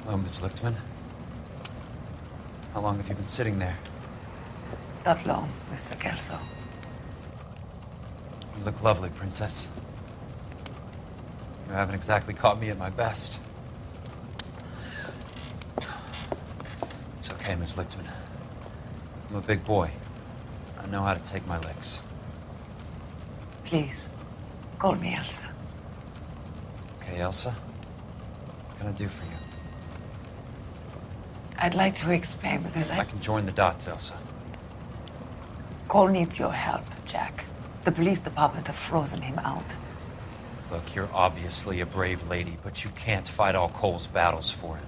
Hello, Miss Lichtman. How long have you been sitting there? Not long, Mr. Kelso. You look lovely, Princess. You haven't exactly caught me at my best. It's okay, Miss Lichtman. I'm a big boy. I know how to take my licks. Please, call me Elsa. Okay, Elsa? What can I do for you? I'd like to explain because I can join the dots, Elsa. Cole needs your help, Jack. The police department have frozen him out. Look, you're obviously a brave lady, but you can't fight all Cole's battles for him.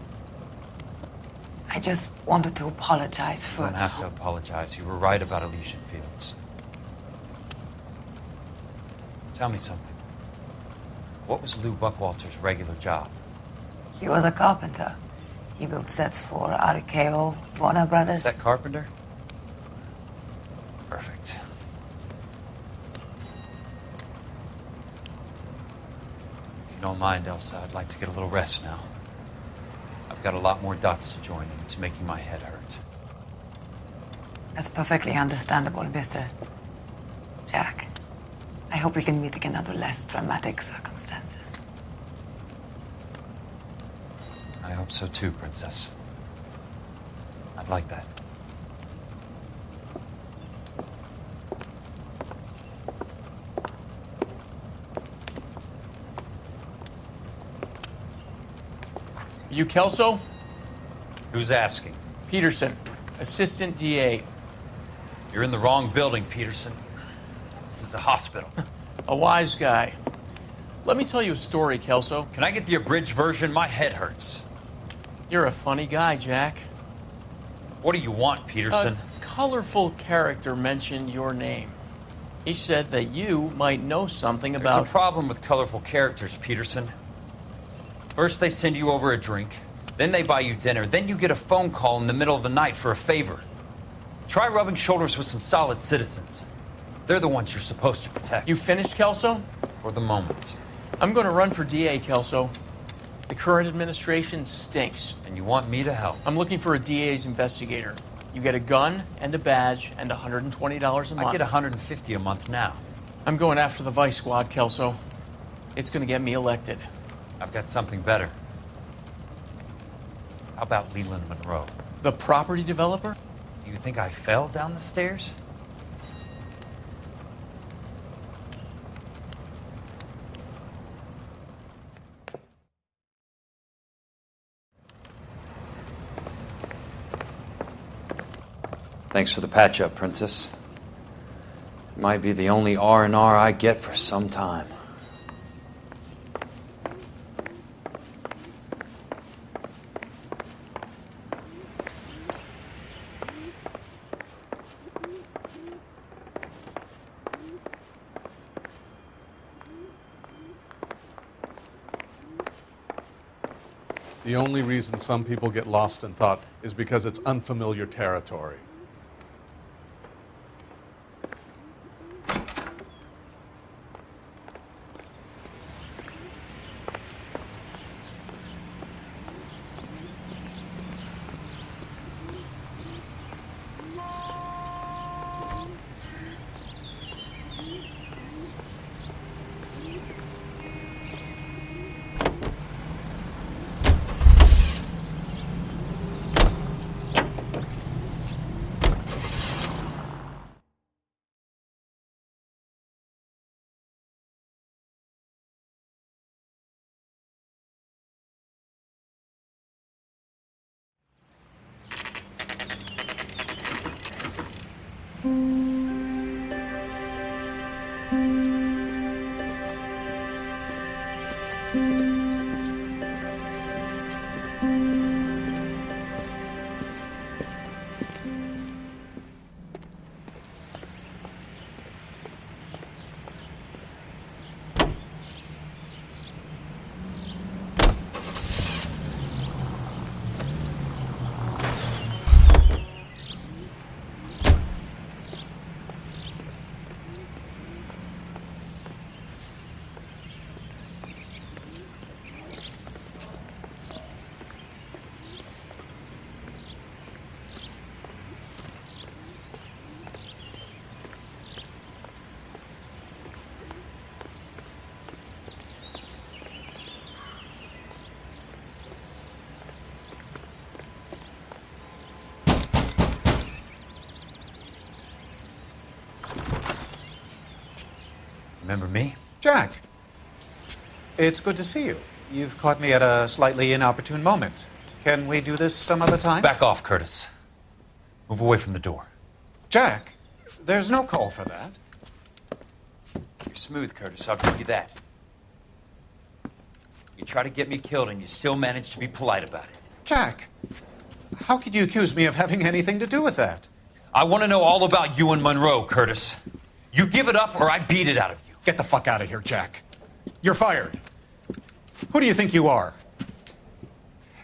I just wanted to apologize for... You don't have to apologize. You were right about Elysian Fields. Tell me something. What was Lou Buckwalter's regular job? He was a carpenter. He built sets for RKO, Warner Brothers. Set carpenter? Perfect. If you don't mind, Elsa, I'd like to get a little rest now. I've got a lot more dots to join, and it's making my head hurt. That's perfectly understandable, Mr. Jack. I hope we can meet again under less dramatic circumstances. I hope so too, Princess. I'd like that. You Kelso? Who's asking? Peterson, Assistant DA. You're in the wrong building, Peterson. This is a hospital. A wise guy. Let me tell you a story, Kelso. Can I get the abridged version? My head hurts. You're a funny guy, Jack. What do you want, Peterson? A colorful character mentioned your name. He said that you might know something about... There's a problem with colorful characters, Peterson. First they send you over a drink, then they buy you dinner, then you get a phone call in the middle of the night for a favor. Try rubbing shoulders with some solid citizens. They're the ones you're supposed to protect. You finished, Kelso? For the moment. I'm going to run for DA, Kelso. The current administration stinks. And you want me to help? I'm looking for a DA's investigator. You get a gun and a badge and $120 a month. I get $150 a month now. I'm going after the Vice Squad, Kelso. It's going to get me elected. I've got something better. How about Leland Monroe? The property developer? Do you think I fell down the stairs? Thanks for the patch-up, Princess. It might be the only R&R I get for some time. The only reason some people get lost in thought is because it's unfamiliar territory. Remember me? Jack, it's good to see you. You've caught me at a slightly inopportune moment. Can we do this some other time? Back off, Curtis. Move away from the door. Jack, there's no call for that. You're smooth, Curtis, I'll give you that. You try to get me killed and you still manage to be polite about it. Jack, how could you accuse me of having anything to do with that? I want to know all about you and Monroe, Curtis. You give it up or I beat it out of you. Get the fuck out of here, Jack. You're fired. Who do you think you are?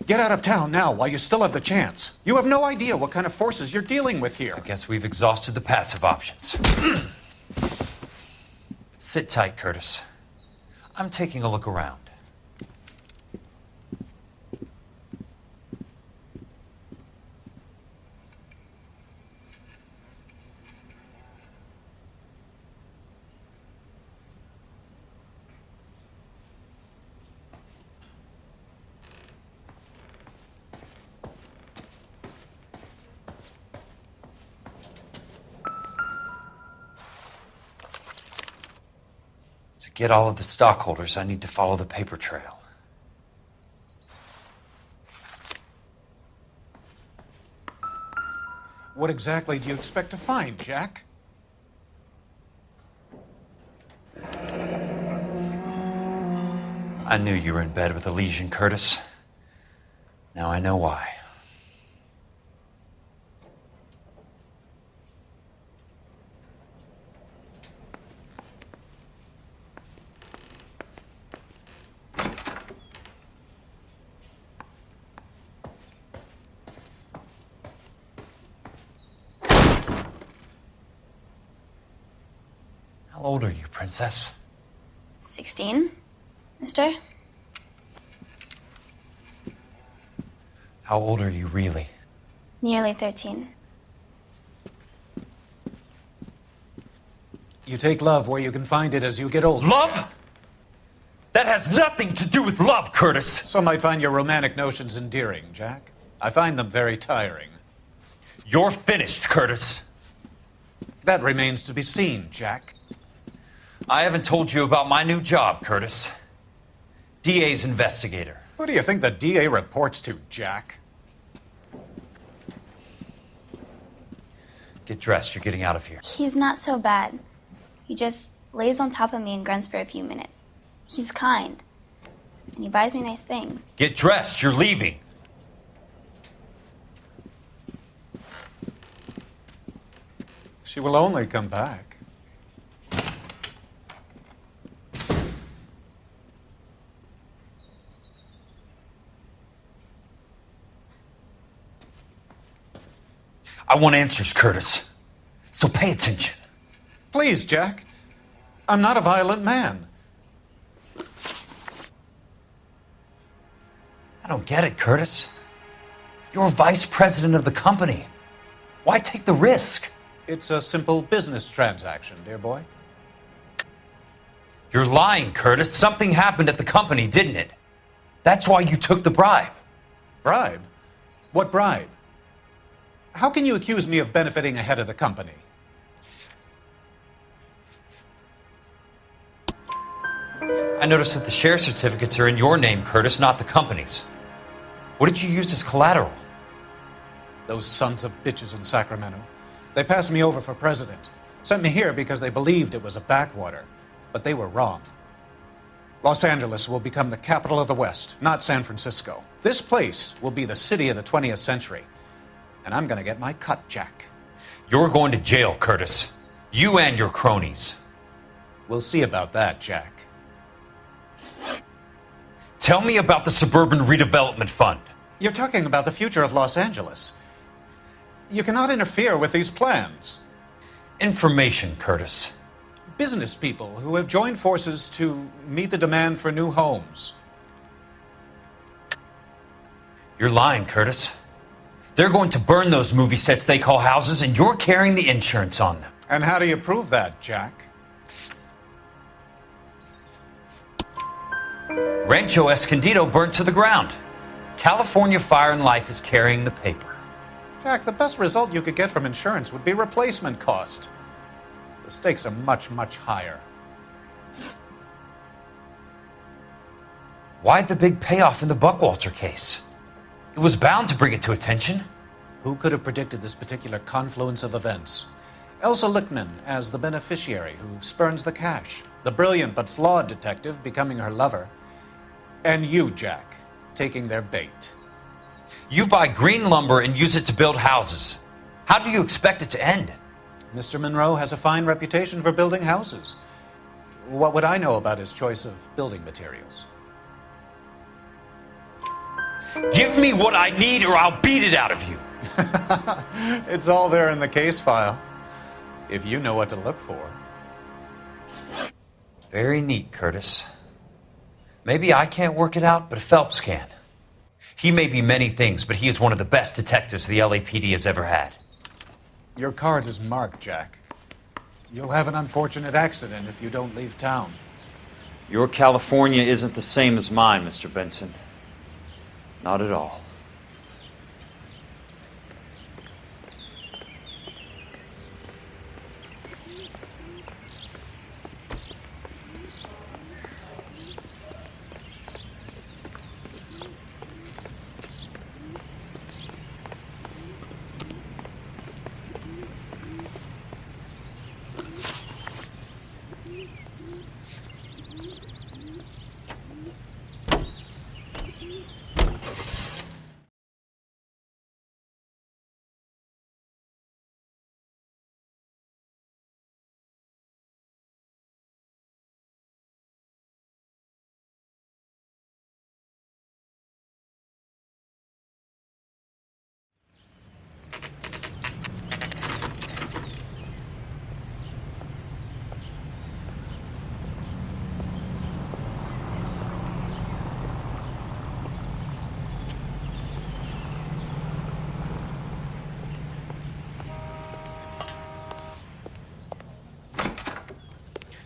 Get out of town now while you still have the chance. You have no idea what kind of forces you're dealing with here. I guess we've exhausted the passive options. Sit tight, Curtis. I'm taking a look around. To get all of the stockholders, I need to follow the paper trail. What exactly do you expect to find, Jack? I knew you were in bed with Elysian, Curtis. Now I know why. How old are you, Princess? 16, mister? How old are you really? Nearly 13. You take love where you can find it as you get older. Love? That has nothing to do with love, Curtis. Some might find your romantic notions endearing, Jack. I find them very tiring. You're finished, Curtis. That remains to be seen, Jack. I haven't told you about my new job, Curtis. DA's investigator. Who do you think the DA reports to, Jack? Get dressed, you're getting out of here. He's not so bad. He just lays on top of me and grunts for a few minutes. He's kind. And he buys me nice things. Get dressed, you're leaving. She will only come back. I want answers, Curtis. So pay attention. Please, Jack. I'm not a violent man. I don't get it, Curtis. You're vice president of the company. Why take the risk? It's a simple business transaction, dear boy. You're lying, Curtis. Something happened at the company, didn't it? That's why you took the bribe. Bribe? What bribe? How can you accuse me of benefiting ahead of the company? I noticed that the share certificates are in your name, Curtis, not the company's. What did you use as collateral? Those sons of bitches in Sacramento. They passed me over for president. Sent me here because they believed it was a backwater. But they were wrong. Los Angeles will become the capital of the West, not San Francisco. This place will be the city of the 20th century. And I'm gonna get my cut, Jack. You're going to jail, Curtis. You and your cronies. We'll see about that, Jack. Tell me about the Suburban Redevelopment Fund. You're talking about the future of Los Angeles. You cannot interfere with these plans. Information, Curtis. Business people who have joined forces to meet the demand for new homes. You're lying, Curtis. They're going to burn those movie sets they call houses, and you're carrying the insurance on them. And how do you prove that, Jack? Rancho Escondido burnt to the ground. California Fire and Life is carrying the paper. Jack, the best result you could get from insurance would be replacement cost. The stakes are much, much higher. Why the big payoff in the Buckwalter case? It was bound to bring it to attention. Who could have predicted this particular confluence of events? Elsa Lichtman as the beneficiary who spurns the cash, the brilliant but flawed detective becoming her lover, and you, Jack, taking their bait. You buy green lumber and use it to build houses. How do you expect it to end? Mr. Monroe has a fine reputation for building houses. What would I know about his choice of building materials? Give me what I need or I'll beat it out of you. It's all there in the case file, if you know what to look for. Very neat, Curtis. Maybe I can't work it out, but Phelps can. He may be many things, but he is one of the best detectives the LAPD has ever had. Your card is marked, Jack. You'll have an unfortunate accident if you don't leave town. Your California isn't the same as mine, Mr. Benson. Not at all.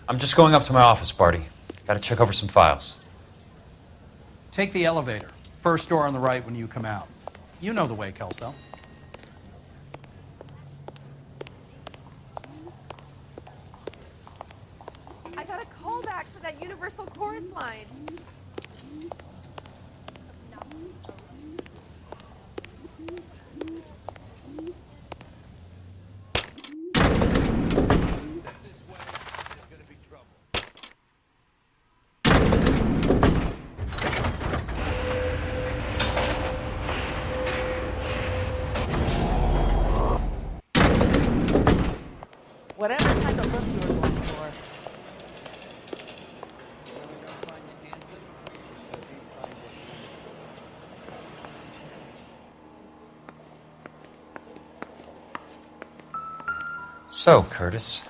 I'm just going up to my office, Barty. Gotta check over some files. Take the elevator. First door on the right when you come out. You know the way, Kelso. I got a callback for that Universal Chorus line. Whatever kind of look you were going for. So, Curtis,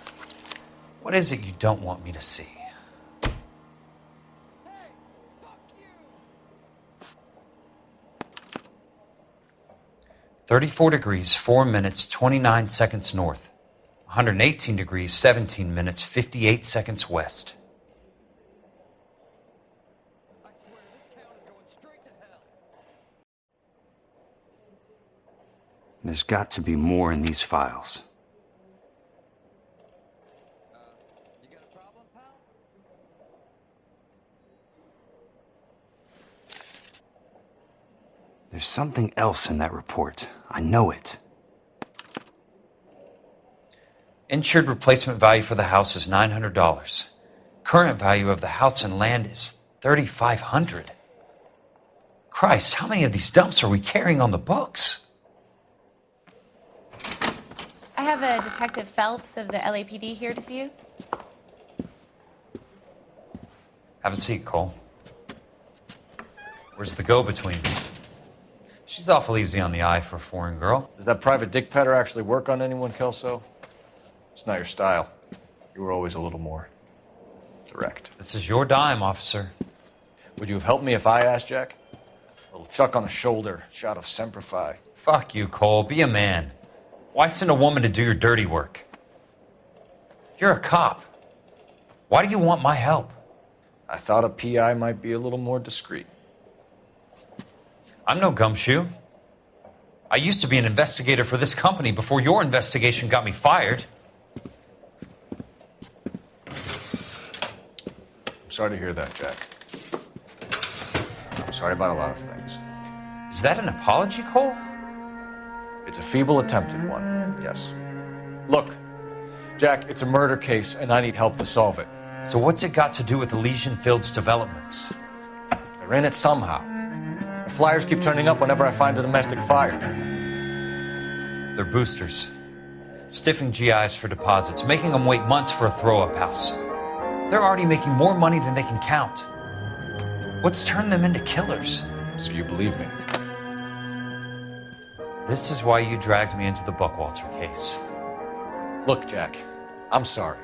what is it you don't want me to see? Hey, fuck you! 34 degrees, 4 minutes, 29 seconds north. 118 degrees, 17 minutes, 58 seconds west. I swear, this town is going straight to hell. There's got to be more in these files. You got a problem, pal? There's something else in that report. I know it. Insured replacement value for the house is $900. Current value of the house and land is $3,500. Christ, how many of these dumps are we carrying on the books? I have a Detective Phelps of the LAPD here to see you. Have a seat, Cole. Where's the go-between? She's awful easy on the eye for a foreign girl. Does that private dick petter actually work on anyone, Kelso? It's not your style. You were always a little more direct. This is your dime, officer. Would you have helped me if I asked, Jack? A little chuck on the shoulder, shot of Semper Fi. Fuck you, Cole. Be a man. Why send a woman to do your dirty work? You're a cop. Why do you want my help? I thought a PI might be a little more discreet. I'm no gumshoe. I used to be an investigator for this company before your investigation got me fired. I'm sorry to hear that, Jack. I'm sorry about a lot of things. Is that an apology, Cole? It's a feeble attempted one, yes. Look, Jack, it's a murder case, and I need help to solve it. So what's it got to do with Elysian Fields developments? They're in it somehow. The flyers keep turning up whenever I find a domestic fire. They're boosters. Stiffing GIs for deposits, making them wait months for a throw-up house. They're already making more money than they can count. What's turned them into killers? So you believe me? This is why you dragged me into the Buckwalter case. Look, Jack, I'm sorry.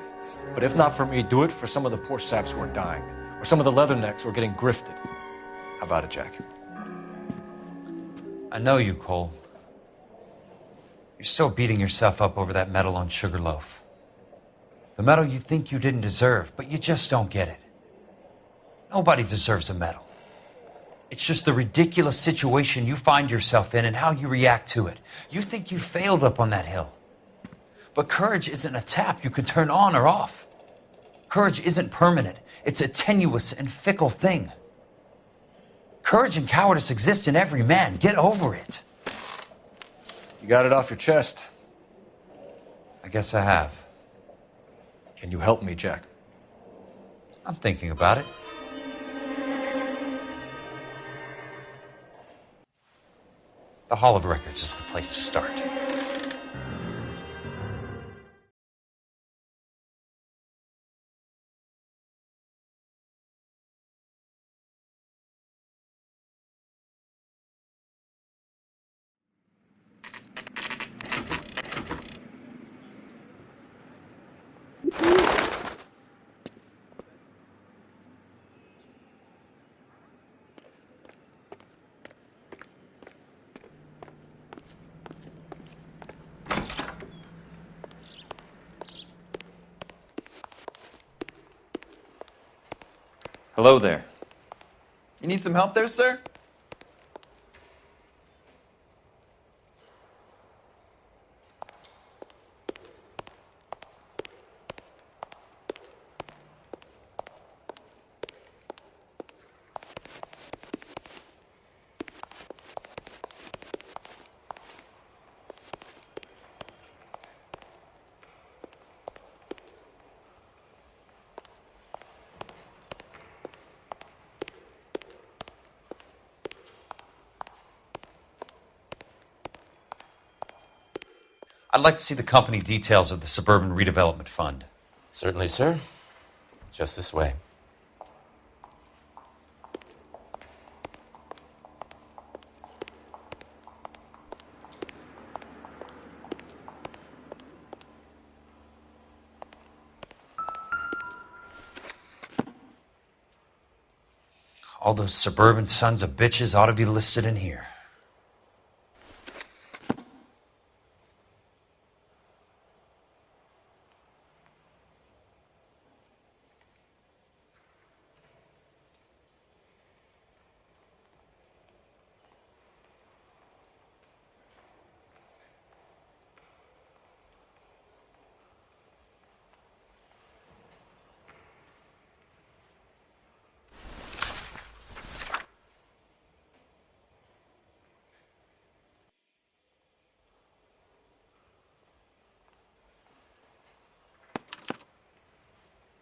But if not for me, do it for some of the poor saps who are dying. Or some of the leathernecks who are getting grifted. How about it, Jack? I know you, Cole. You're still beating yourself up over that medal on Sugarloaf. The medal you think you didn't deserve, but you just don't get it. Nobody deserves a medal. It's just the ridiculous situation you find yourself in and how you react to it. You think you failed up on that hill. But courage isn't a tap you can turn on or off. Courage isn't permanent. It's a tenuous and fickle thing. Courage and cowardice exist in every man. Get over it. You got it off your chest. I guess I have. Can you help me, Jack? I'm thinking about it. The Hall of Records is the place to start. Hello there. You need some help there, sir? I'd like to see the company details of the Suburban Redevelopment Fund. Certainly, sir. Just this way. All those suburban sons of bitches ought to be listed in here.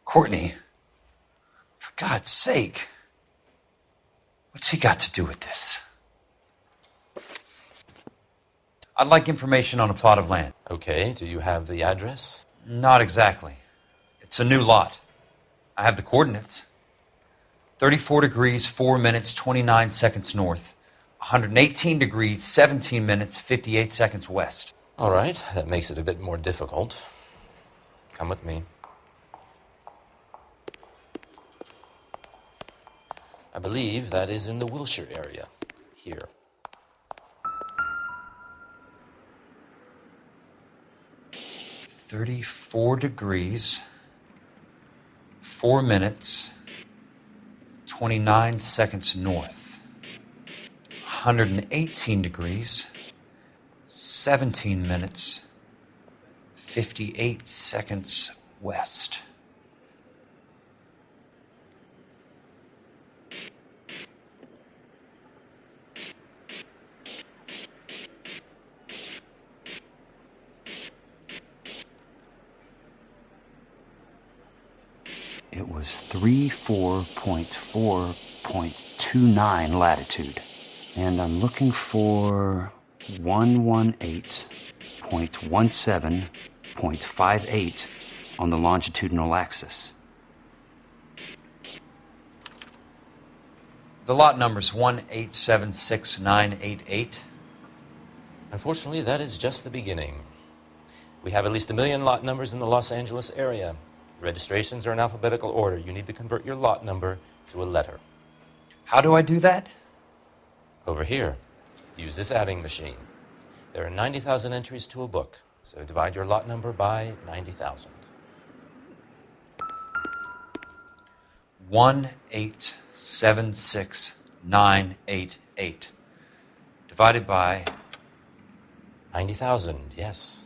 Courtney, for God's sake, what's he got to do with this? I'd like information on a plot of land. Okay, do you have the address? Not exactly. It's a new lot. I have the coordinates. 34 degrees, 4 minutes, 29 seconds north. 118 degrees, 17 minutes, 58 seconds west. All right, that makes it a bit more difficult. Come with me. I believe that is in the Wilshire area. Here. "34 degrees, 4 minutes, 29 seconds north. 118 degrees, 17 minutes, 58 seconds west." was 34.4.29 latitude. And I'm looking for 118.17.58 on the longitudinal axis. The lot number's 1876988. Unfortunately, that is just the beginning. We have at least 1 million lot numbers in the Los Angeles area. The registrations are in alphabetical order. You need to convert your lot number to a letter. How do I do that? Over here, use this adding machine. There are 90,000 entries to a book, so divide your lot number by 90,000. 1876988 divided by 90,000, yes.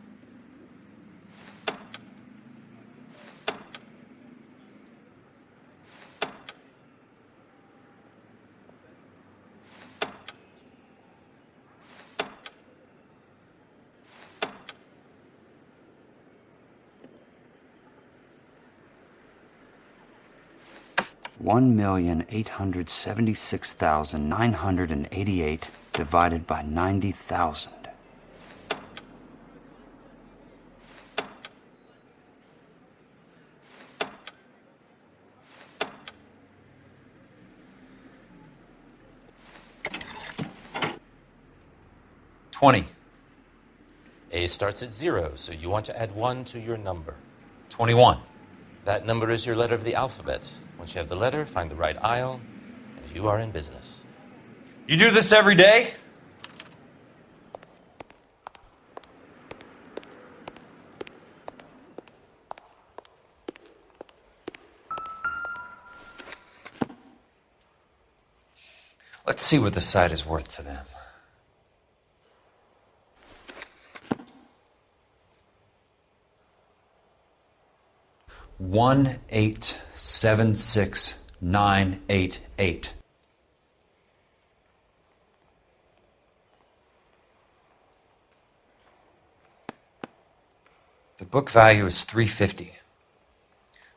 $1,876,988 divided by 90,000. $20. A starts at 0, so you want to add 1 to your number. 21. That number is your letter of the alphabet. Once you have the letter, find the right aisle, and you are in business. You do this every day? Let's see what the site is worth to them. $1,876,988. The book value is $350.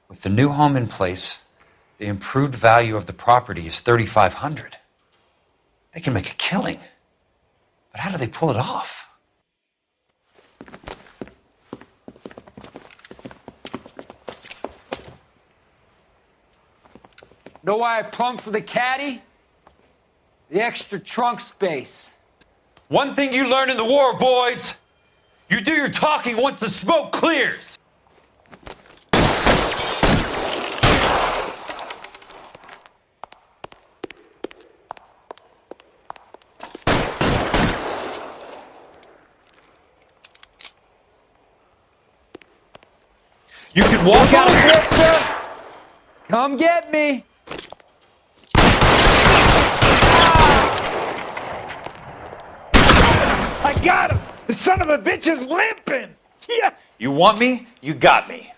With the new home in place, the improved value of the property is $3,500. They can make a killing. But how do they pull it off? Know why I plumbed for the caddy? The extra trunk space. One thing you learn in the war, boys. You do your talking once the smoke clears. You can walk out of here. Come get me. I got him! The son of a bitch is limping! Yeah! You want me? You got me.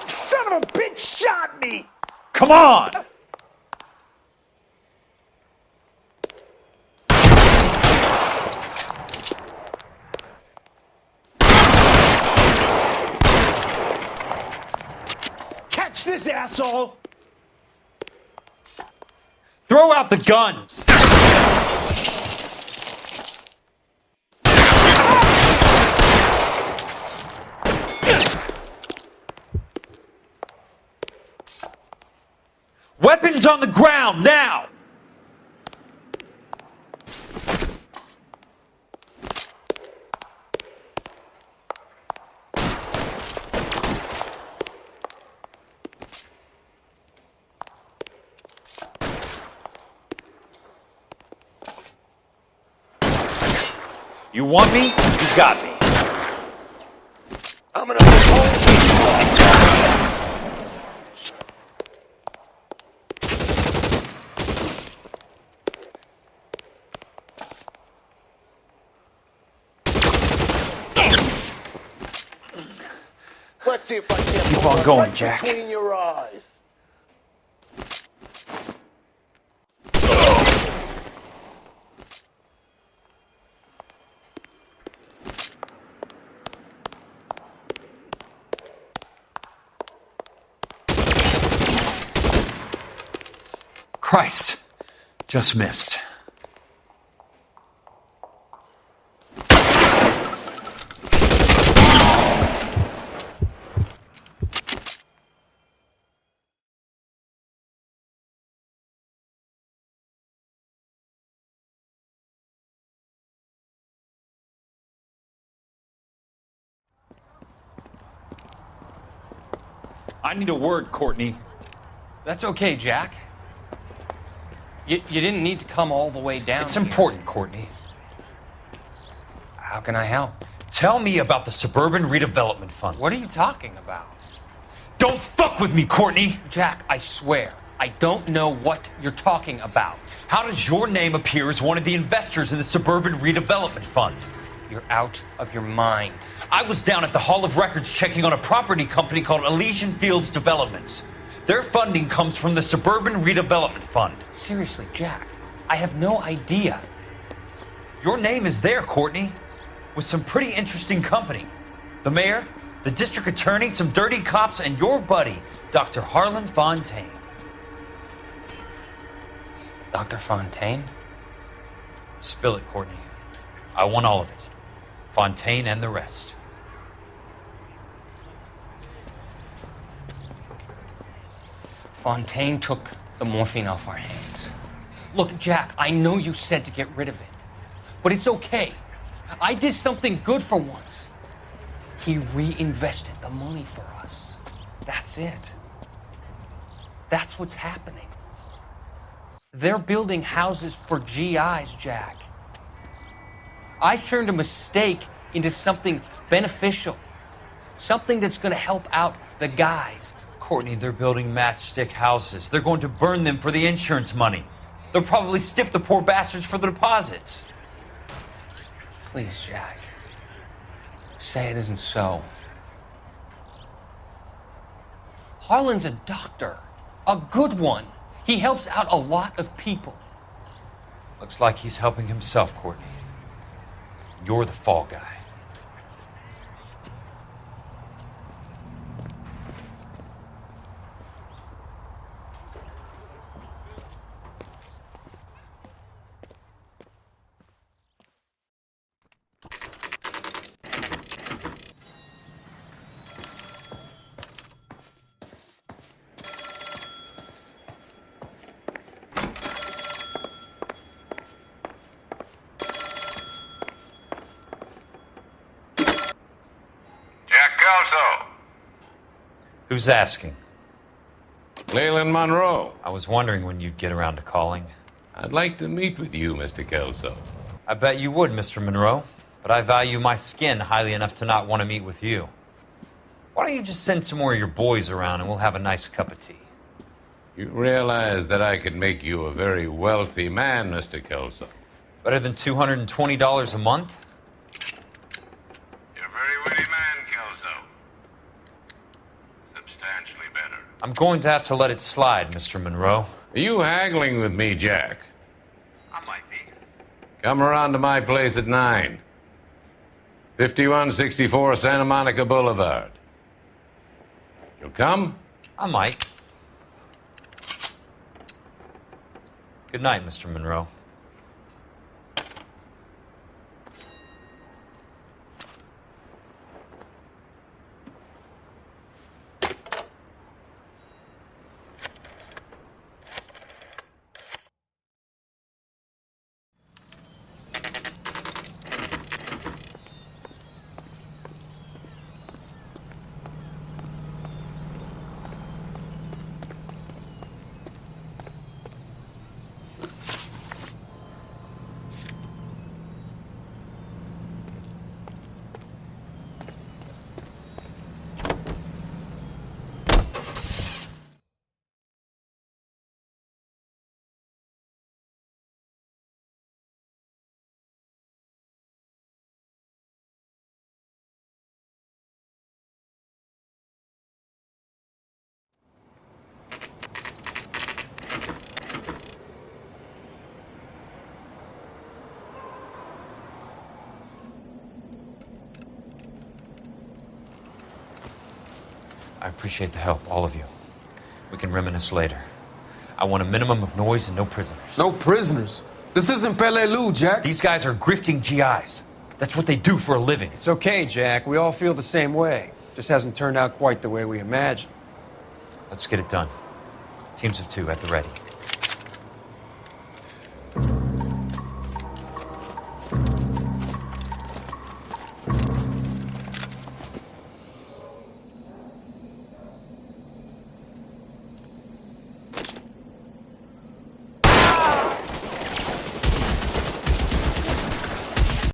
Son of a bitch shot me! Come on! Catch this asshole! Throw out the guns! Weapons on the ground, now! You want me? You got me. I'm gonna hold you. Let's see if I can keep on going, Jack. between your eyes. Christ. Just missed. I need a word, Courtney. That's okay, Jack. You didn't need to come all the way down. It's here. important, Courtney. How can I help? Tell me about the Suburban Redevelopment Fund. What are you talking about? Don't fuck with me, Courtney! Jack, I swear, I don't know what you're talking about. How does your name appear as one of the investors in the Suburban Redevelopment Fund? You're out of your mind. I was down at the Hall of Records checking on a property company called Elysian Fields Developments. Their funding comes from the Suburban Redevelopment Fund. Seriously, Jack, I have no idea. Your name is there, Courtney, with some pretty interesting company. The mayor, the district attorney, some dirty cops, and your buddy, Dr. Harlan Fontaine. Dr. Fontaine? Spill it, Courtney. I want all of it. Fontaine and the rest. Fontaine took the morphine off our hands. Look, Jack, I know you said to get rid of it, but it's okay. I did something good for once. He reinvested the money for us. That's it. That's what's happening. They're building houses for GIs, Jack. I turned a mistake into something beneficial. Something that's going to help out the guys. Courtney, they're building matchstick houses. They're going to burn them for the insurance money. They'll probably stiff the poor bastards for the deposits. Please, Jack. Say it isn't so. Harlan's a doctor. A good one. He helps out a lot of people. Looks like he's helping himself, Courtney. You're the fall guy. Who's asking? Leland Monroe. I was wondering when you'd get around to calling. I'd like to meet with you, Mr. Kelso. I bet you would, Mr. Monroe. But I value my skin highly enough to not want to meet with you. Why don't you just send some more of your boys around and we'll have a nice cup of tea? You realize that I could make you a very wealthy man, Mr. Kelso. Better than $220 a month? You're a very witty man, Kelso. Substantially better. I'm going to have to let it slide, Mr. Monroe. Are you haggling with me, Jack? I might be. Come around to my place at 9. 5164 Santa Monica Boulevard. You'll come? I might. Good night, Mr. Monroe. I appreciate the help, all of you. We can reminisce later. I want a minimum of noise and no prisoners. No prisoners? This isn't Pelelu, Jack. These guys are grifting GIs. That's what they do for a living. It's okay, Jack. We all feel the same way. Just hasn't turned out quite the way we imagined. Let's get it done. Teams of 2 at the ready.